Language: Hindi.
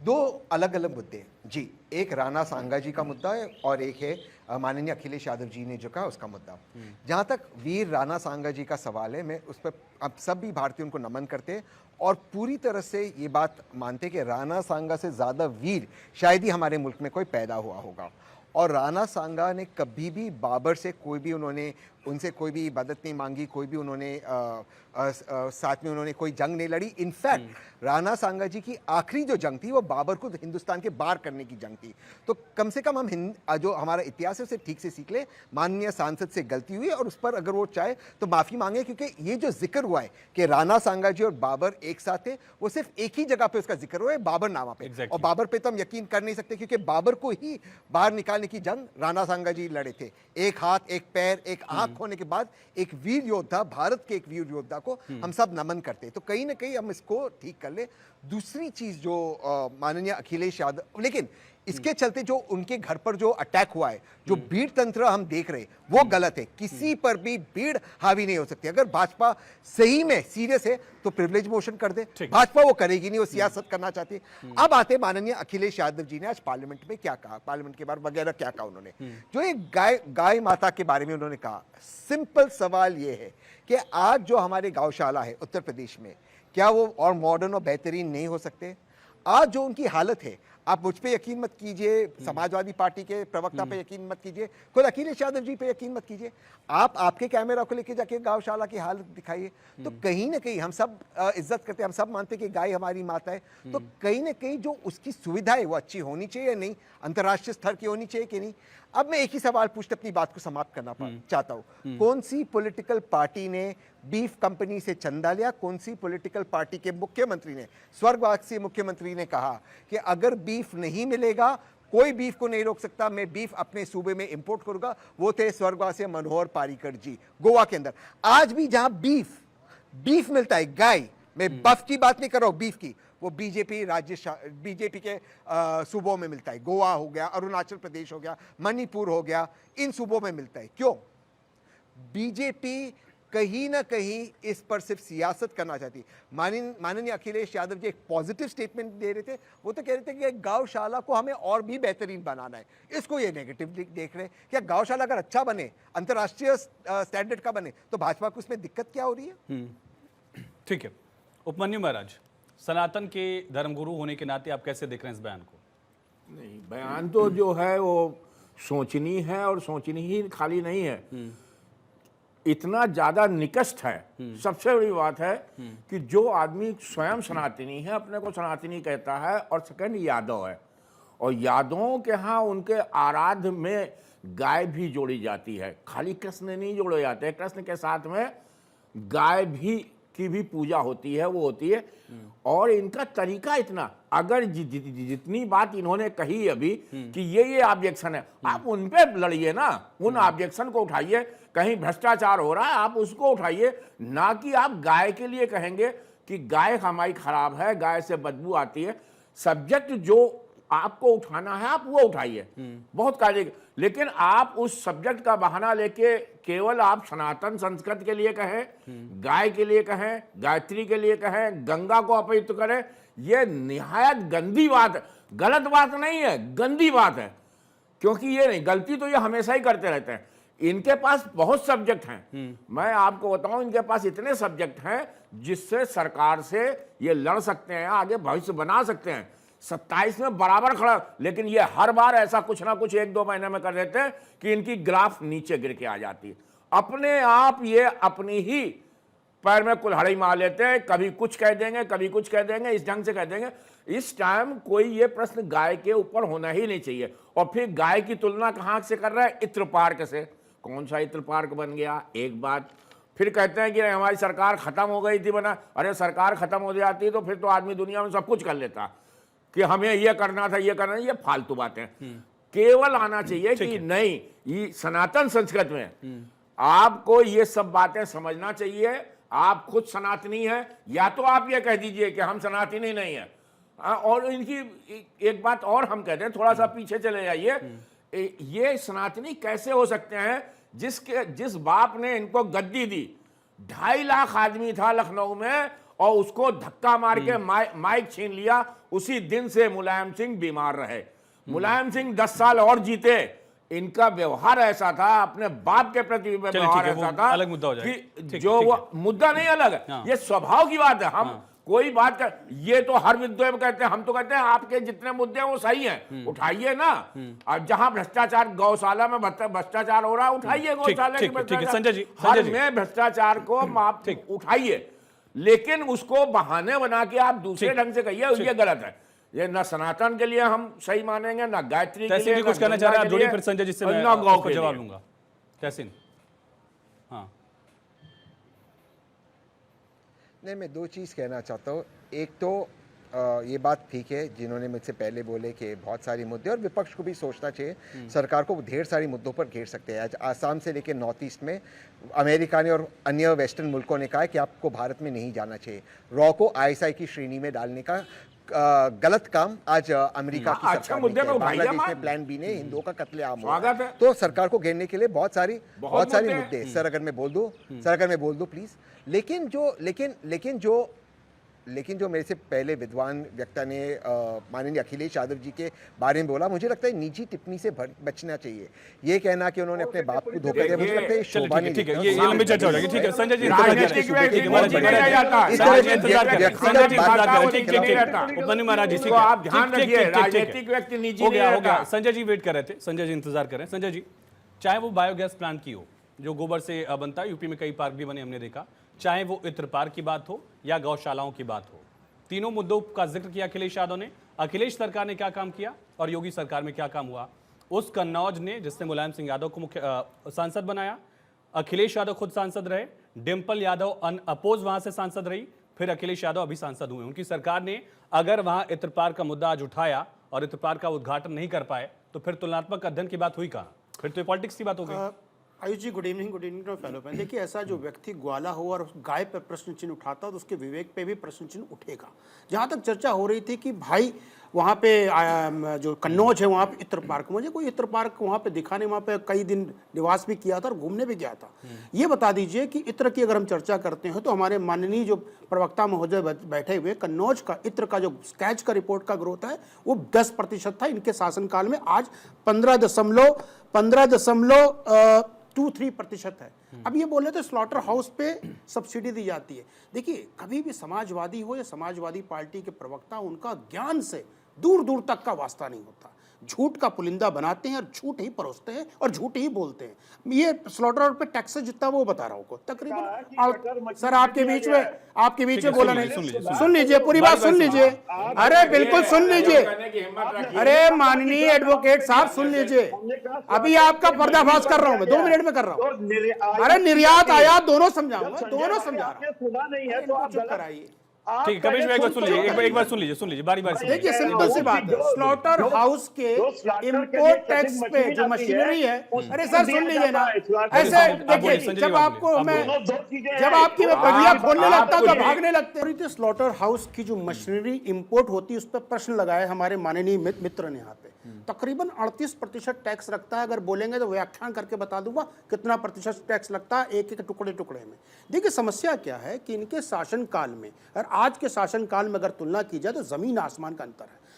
दो अलग अलग मुद्दे हैं जी। एक राणा सांगा जी का मुद्दा है और एक है माननीय अखिलेश यादव जी ने जो कहा उसका मुद्दा। जहाँ तक वीर राणा सांगा जी का सवाल है, मैं उस पर अब सब भी भारतीय उनको नमन करते हैं और पूरी तरह से ये बात मानते कि राणा सांगा से ज़्यादा वीर शायद ही हमारे मुल्क में कोई पैदा हुआ होगा। और राणा सांगा ने कभी भी बाबर से उनसे कोई भी मदद नहीं मांगी, कोई भी साथ में उन्होंने कोई जंग नहीं लड़ी। इनफैक्ट राणा सांगा जी की आखिरी जो जंग थी वो बाबर को हिंदुस्तान के बाहर करने की जंग थी। तो कम से कम हम जो हमारा इतिहास है उसे ठीक से सीख ले। माननीय सांसद से गलती हुई और उस पर अगर वो चाहे तो माफ़ी मांगे, क्योंकि ये जो जिक्र हुआ है कि राणा सांगा जी और बाबर एक साथ थे, वो सिर्फ एक ही जगह पे उसका जिक्र हुआ है, बाबर नामा पे। और बाबर पे तो हम यकीन कर नहीं सकते, क्योंकि बाबर को ही बाहर निकालने की जंग राणा सांगा जी लड़े थे। एक हाथ, एक पैर, एक आंख होने के बाद एक वीर योद्धा, भारत के एक वीर योद्धा को हम सब नमन करते हैं। तो कहीं ना कहीं हम इसको ठीक कर ले। दूसरी चीज जो माननीय अखिलेश यादव, लेकिन इसके चलते जो उनके घर पर जो अटैक हुआ है, जो भीड़ तंत्र हम देख रहे हैं, वो गलत है। किसी पर भी भीड़ हावी नहीं हो सकती। अगर भाजपा सही में सीरियस है तो प्रिविलेज मोशन कर दे। भाजपा वो करेगी नहीं, वो सियासत करना चाहती है। अब आते माननीय अखिलेश यादव जी ने आज पार्लियामेंट में क्या कहा, पार्लियामेंट के बारे वगैरह क्या कहा उन्होंने। जो एक गाय माता के बारे में उन्होंने कहा, सिंपल सवाल ये है कि आज जो हमारे गौशाला है उत्तर प्रदेश में, क्या वो और मॉडर्न और बेहतरीन नहीं हो सकते? आज जो उनकी हालत है, आप मुझ पे यकीन मत कीजिए, समाजवादी पार्टी के प्रवक्ता पे यकीन मत कीजिए, खुद अखिलेश यादव जी पे यकीन मत कीजिए, आप आपके कैमरा को लेके जाके गौशाला की हालत दिखाइए। तो कहीं ना कहीं हम सब इज्जत करते हैं, हम सब मानते हैं कि गाय हमारी माता है। तो कहीं ना कहीं जो उसकी सुविधा है वो अच्छी होनी चाहिए या नहीं, अंतर्राष्ट्रीय स्तर की होनी चाहिए कि नहीं। अब मैं एक ही सवाल पूछते अपनी बात को समाप्त करना चाहता हूँ। कौन सी पॉलिटिकल पार्टी ने बीफ कंपनी से चंदा लिया? कौन सी पॉलिटिकल पार्टी के मुख्यमंत्री ने, स्वर्गवासी मुख्यमंत्री ने कहा कि अगर बीफ नहीं मिलेगा, कोई बीफ को नहीं रोक सकता, मैं बीफ अपने सूबे में इंपोर्ट करूंगा? वो थे स्वर्गवासी मनोहर पारीकर जी, गोवा के अंदर। आज भी जहां बीफ मिलता है, गाय, मैं बफ की बात नहीं कर रहा हूं, बीफ की, वो बीजेपी के सूबों में मिलता है। गोवा हो गया, अरुणाचल प्रदेश हो गया, मणिपुर हो गया, इन सूबों में मिलता है। क्यों? बीजेपी कहीं ना कहीं इस पर सिर्फ सियासत करना चाहती। माननीय अखिलेश यादव जी एक पॉजिटिव स्टेटमेंट दे रहे थे। वो तो कह रहे थे कि गौशाला को हमें और भी बेहतरीन बनाना है। इसको ये नेगेटिव देख रहे हैं कि गौशाला अगर अच्छा बने, अंतर्राष्ट्रीय स्टैंडर्ड का बने, तो भाजपा को उसमें दिक्कत क्या हो रही है? ठीक है, उपमन्यु महाराज, सनातन के धर्मगुरु होने के नाते आप कैसे देख रहे हैं इस बयान को? नहीं, बयान तो जो है वो सोचनी है, और सोचनी ही खाली नहीं है, इतना ज्यादा निकष्ट है। सबसे बड़ी बात है कि जो आदमी स्वयं सनातनी है, अपने को सनातनी कहता है, और सेकंड यादव है, और यादवों के यहाँ उनके आराध्य में गाय भी जोड़ी जाती है। खाली कृष्ण नहीं जोड़े जाते हैं, कृष्ण के साथ में गाय की भी पूजा होती है, वो होती है। और इनका तरीका इतना, अगर जितनी बात इन्होंने कही अभी कि ये ऑब्जेक्शन है, आप उन पे लड़िए ना, उन ऑब्जेक्शन को उठाइए। कहीं भ्रष्टाचार हो रहा है, आप उसको उठाइए, ना कि आप गाय के लिए कहेंगे कि गाय हमारी खराब है, गाय से बदबू आती है। सब्जेक्ट जो आपको उठाना है आप वो उठाइए, बहुत कार्य। लेकिन आप उस सब्जेक्ट का बहाना लेके केवल आप सनातन संस्कृति के लिए कहें, गाय के लिए कहें, गायत्री के लिए कहें, गंगा को अपवित्र करें, ये निहायत गंदी बात है। गलत बात नहीं है, गंदी बात है। क्योंकि ये नहीं, गलती तो ये हमेशा ही करते रहते हैं। इनके पास बहुत सब्जेक्ट हैं, मैं आपको बताऊं, इनके पास इतने सब्जेक्ट हैं जिससे सरकार से ये लड़ सकते हैं, आगे भविष्य बना सकते हैं। 27 में बराबर खड़ा, लेकिन ये हर बार ऐसा कुछ ना कुछ 1-2 महीने में कर देते हैं कि इनकी ग्राफ नीचे गिर के आ जाती है। अपने आप ये अपनी ही पैर में कुल्हाड़ी मार लेते हैं, कभी कुछ कह देंगे, कभी कुछ कह देंगे, इस ढंग से कह देंगे। इस टाइम कोई ये प्रश्न गाय के ऊपर होना ही नहीं चाहिए। और फिर गाय की तुलना कहां से कर रहा है? इत्र पार्क से। कौन सा इत्र पार्क बन गया? एक बात। फिर कहते हैं कि हमारी सरकार खत्म हो गई थी बना। अरे सरकार खत्म हो जाती तो फिर तो आदमी दुनिया में सब कुछ कर लेता, कि हमें ये करना था, ये करना, ये फालतू बातें। केवल आना चाहिए कि नहीं, ये सनातन संस्कृति में आपको ये सब बातें समझना चाहिए। आप खुद सनातनी हैं, या तो आप ये कह दीजिए कि हम सनातनी नहीं है। और इनकी एक बात और हम कहते हैं, थोड़ा सा पीछे चले जाइए, ये सनातनी कैसे हो सकते हैं जिस बाप ने इनको गद्दी दी? 2.5 लाख आदमी था लखनऊ में, और उसको धक्का मार के माइक छीन लिया। उसी दिन से मुलायम सिंह बीमार रहे। मुलायम सिंह 10 साल और जीते। इनका व्यवहार ऐसा था, अपने बाप के प्रति व्यवहार ठीक है, ऐसा वो था अलग मुद्दा हो जाएगा। कि ठीक, जो ठीक वो मुद्दा नहीं अलग है, हाँ। ये स्वभाव की बात है। हम कोई बात कर, ये तो हर मुद्दे में कहते हैं, हम तो कहते हैं आपके जितने मुद्दे हैं वो सही हैं, उठाइए ना। अब जहां भ्रष्टाचार, गौशाला में भ्रष्टाचार हो रहा है, उठाइए गौशाला के ठीक है, ठीक है, भ्रष्टाचार। संजय जी, हर संजय जी। में भ्रष्टाचार को आप उठाइए, लेकिन उसको बहाने बना के आप दूसरे ढंग से कहिए, ये गलत है। ये ना सनातन के लिए हम सही मानेंगे, ना गायत्री के तहसीन लिए, जी कुछ कहना चाह रहे हैं, आप जोड़िए फिर संजय जी से मैं ना गौ उसको के जवाब लिए। लूंगा। तहसीन, हाँ नहीं, मैं दो चीज़ कहना चाहता हूँ। एक तो ये बात ठीक है जिन्होंने मुझसे पहले बोले कि बहुत सारे मुद्दे, और विपक्ष को भी सोचना चाहिए। सरकार को ढेर सारी मुद्दों पर घेर सकते हैं। आज आसाम से लेकर नॉर्थ ईस्ट में अमेरिका ने और अन्य वेस्टर्न मुल्कों ने कहा है कि आपको भारत में नहीं जाना चाहिए। रॉ को आईएसआई की श्रेणी में डालने का गलत काम आज अमेरिका की अच्छा सरकार मुद्दे ने पे किया। उठाइए बांग्लादेश बात। में प्लान बी ने हिंदुओं का कत्लेआम हुआ स्वागत है। तो सरकार को घेरने के लिए बहुत सारे मुद्दे मुद्दे हैं। सर अगर मैं बोल दूं प्लीज। लेकिन जो मेरे से पहले विद्वान वक्ता ने माननीय अखिलेश यादव जी के बारे में बोला, मुझे लगता है निजी टिप्पणी से बचना चाहिए। ये कहना कि उन्होंने अपने बाप को धोखा दिया, मुझे लगता है ये चलिए, शोभा नहीं ठीक है, देता। ये लंबी चर्चा हो जाएगी। ठीक है संजय जी, राजनीतिक व्यक्ति इस महाराज जी तरह इंतजार की करें। व्यक्तिगत इंतजार बात करें। के खिलाफ उपमन्यु महाराज जी, ठीक इसको है, आप ध्यान ठीक, रखिए, ठीक, ठीक, ठीक, राजनीतिक व्यक्ति निजी हो नहीं गया, हो गया। रहता। संजय जी वेट कर रहे थे, संजय जी इंतजार कर रहे हैं। संजय जी, चाहे वो बायोगैस प्लांट की हो जो गोबर से बनता है, यूपी में कई पार्क भी बने हमने देखा, चाहे वो इत्र पार्क की बात हो या गौशालाओं की बात हो, तीनों मुद्दों का जिक्र किया अखिलेश यादव ने। अखिलेश सरकार ने क्या काम किया और योगी सरकार में क्या काम हुआ। उस कन्नौज ने जिसने मुलायम सिंह यादव को मुख्य सांसद बनाया, अखिलेश यादव खुद सांसद रहे, डिम्पल यादव अपोज वहां से सांसद रही, फिर अखिलेश यादव अभी सांसद हुए। उनकी सरकार ने अगर वहां इत्र पार्क का मुद्दा आज उठाया और इत्र पार्क का उद्घाटन नहीं कर पाए तो फिर तुलनात्मक अध्ययन की बात हुई कहां, फिर तो पॉलिटिक्स की बात हो गई। Ayush ji good evening to fellow friend. देखिए, ऐसा जो व्यक्ति ग्वाला हो और उस गाय पर प्रश्न चिन्ह उठाता हो तो उसके विवेक पे भी प्रश्न चिन्ह उठेगा। जहाँ तक चर्चा हो रही थी कि भाई वहाँ पे जो कन्नौज है वहाँ पे इत्र पार्क, मुझे कोई इत्र पार्क वहाँ पे दिखा नहीं। वहाँ पे कई दिन निवास भी किया था और घूमने भी गया था। ये बता दीजिए कि इत्र की अगर हम चर्चा करते हैं तो हमारे माननीय जो प्रवक्ता महोदय बैठे हुए, कन्नौज का इत्र का जो स्कैच का रिपोर्ट का ग्रोथ है वो 10% था इनके शासनकाल में। आज 15.23% है। अब ये बोले तो स्लॉटर हाउस पे सब्सिडी दी जाती है। देखिए, कभी भी समाजवादी हो या समाजवादी पार्टी के प्रवक्ता, उनका ज्ञान से दूर दूर तक का वास्ता नहीं होता। झूठ का पुलिंदा बनाते हैं और झूठ ही परोसते हैं और झूठ ही बोलते हैं। ये स्लॉटर हाउस पे टैक्स जितना वो बता रहा हूँ तकरीबन। सर आपके बीच में बोला नहीं, सुन लीजिए पूरी बात सुन लीजिए। अरे बिल्कुल सुन लीजिए। अरे माननीय एडवोकेट साहब सुन लीजिए, अभी आपका पर्दाफाश कर रहा हूँ मैं, 2 मिनट में कर रहा हूँ। अरे निर्यात आयात दोनों समझाऊंगा, दोनों समझा रहा हूँ। चुप कराइए। ठीक है कपिश भाई, एक बार सुन लीजिए, एक बार सुन लीजिए, बारी से। देखिए सिंपल सी बात है, स्लॉटर हाउस के इंपोर्ट टैक्स पे जो मशीनरी है, अरे सर सुन लीजिए ना, ऐसे देखिए जब आपको मैं जब आपकी मैं बढ़िया खोलने लगता तो भागने लगते। स्लॉटर हाउस की जो मशीनरी इंपोर्ट होती है उस पर प्रश्न लगाए हमारे माननीय मित्र ने। यहाँ पे तकरीबन 38% टैक्स लगता है। अगर बोलेंगे तो व्याख्यान करके बता दूंगा कितना प्रतिशत टैक्स लगता है एक एक टुकड़े टुकड़े में। देखिए समस्या क्या है कि इनके शासनकाल में और आज के शासनकाल में अगर तुलना की जाए तो जमीन आसमान का अंतर है।